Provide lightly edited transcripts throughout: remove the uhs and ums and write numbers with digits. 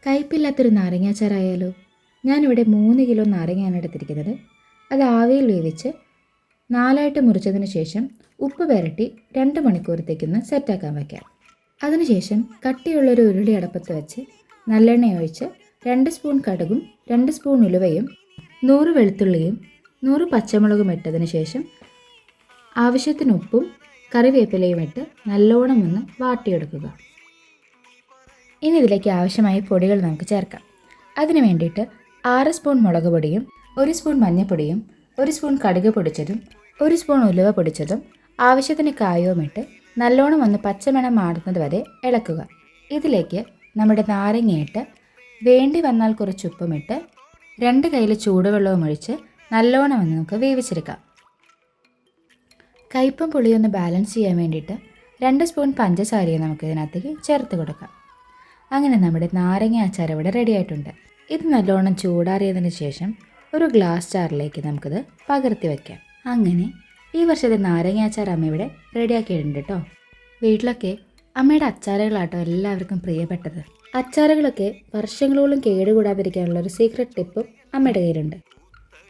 കയ്പില്ലാത്തൊരു നാരങ്ങാച്ചാറായാലോ? ഞാനിവിടെ 3 കിലോ നാരങ്ങയാണ് എടുത്തിരിക്കുന്നത്. അത് ആവിയിൽ വേവിച്ച് 4ആയിട്ട് മുറിച്ചതിന് ശേഷം ഉപ്പ് പുരട്ടി 2 മണിക്കൂറത്തേക്കൊന്ന് സെറ്റാക്കാൻ വയ്ക്കാം. അതിനുശേഷം കട്ടിയുള്ളൊരു ഉരുളി അടപ്പത്ത് വെച്ച് നല്ലെണ്ണ ഒഴിച്ച് 2 സ്പൂൺ കടുകും 2 സ്പൂൺ ഉലുവയും 100 വെളുത്തുള്ളിയും 100 പച്ചമുളകും ഇട്ടതിന് ശേഷം ആവശ്യത്തിന് ഉപ്പും കറിവേപ്പിലയും ഇട്ട് നല്ലോണം ഒന്ന് വാട്ടിയെടുക്കുക. ഇനി ഇതിലേക്ക് ആവശ്യമായ പൊടികൾ നമുക്ക് ചേർക്കാം. അതിന് വേണ്ടിയിട്ട് 6 സ്പൂൺ മുളക് പൊടിയും 1 സ്പൂൺ മഞ്ഞൾപ്പൊടിയും 1 സ്പൂൺ കടുക് പൊടിച്ചതും 1 സ്പൂൺ ഉലുവ പൊടിച്ചതും ആവശ്യത്തിന് കായവും ഇട്ട് നല്ലോണം ഒന്ന് പച്ചമണം മാറുന്നത് വരെ ഇളക്കുക. ഇതിലേക്ക് നമ്മുടെ നാരങ്ങയിട്ട് വേണ്ടി വന്നാൽ കുറച്ച് ഉപ്പുമിട്ട് 2 കയ്യിൽ ചൂടുവെള്ളവും ഒഴിച്ച് നല്ലോണം ഒന്ന് നമുക്ക് വേവിച്ചെടുക്കാം. കയ്പും പുളിയൊന്ന് ബാലൻസ് ചെയ്യാൻ വേണ്ടിയിട്ട് 2 സ്പൂൺ പഞ്ചസാരയും നമുക്ക് ഇതിനകത്തേക്ക് ചേർത്ത് കൊടുക്കാം. അങ്ങനെ നമ്മുടെ നാരങ്ങ അച്ചാർ ഇവിടെ റെഡി ആയിട്ടുണ്ട്. ഇത് നല്ലോണം ചൂടാറിയതിന് ശേഷം ഒരു ഗ്ലാസ് ജാറിലേക്ക് നമുക്കിത് പകർത്തി വയ്ക്കാം. അങ്ങനെ ഈ വർഷത്തെ നാരങ്ങ അച്ചാർ അമ്മ ഇവിടെ റെഡിയാക്കിയിട്ടുണ്ട് കേട്ടോ. വീട്ടിലൊക്കെ അമ്മയുടെ അച്ചാറുകളാട്ടോ എല്ലാവർക്കും പ്രിയപ്പെട്ടത്. അച്ചാറുകളൊക്കെ വർഷങ്ങളോളം കേടുകൂടാതിരിക്കാനുള്ള ഒരു സീക്രട്ട് ടിപ്പും അമ്മയുടെ കയ്യിലുണ്ട്.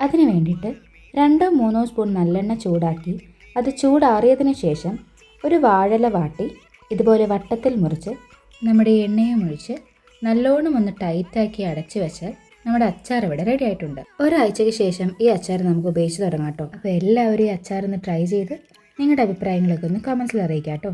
അതിന് വേണ്ടിയിട്ട് 2-3 സ്പൂൺ നല്ലെണ്ണ ചൂടാക്കി അത് ചൂടാറിയതിന് ശേഷം ഒരു വാഴയില വാട്ടി ഇതുപോലെ വട്ടത്തിൽ മുറിച്ച് നമ്മുടെ എണ്ണയും ഒഴിച്ച് നല്ലോണം ഒന്ന് ടൈറ്റാക്കി അടച്ചു വെച്ചാൽ നമ്മുടെ അച്ചാർ ഇവിടെ റെഡി ആയിട്ടുണ്ട്. ഒരാഴ്ചയ്ക്ക് ശേഷം ഈ അച്ചാർ നമുക്ക് ഉപയോഗിച്ച് തുടങ്ങാം കേട്ടോ. അപ്പോൾ എല്ലാവരും ഈ അച്ചാർ ഒന്ന് ട്രൈ ചെയ്ത് നിങ്ങളുടെ അഭിപ്രായങ്ങളൊക്കെ ഒന്ന് കമൻസിൽ അറിയിക്കാം കേട്ടോ.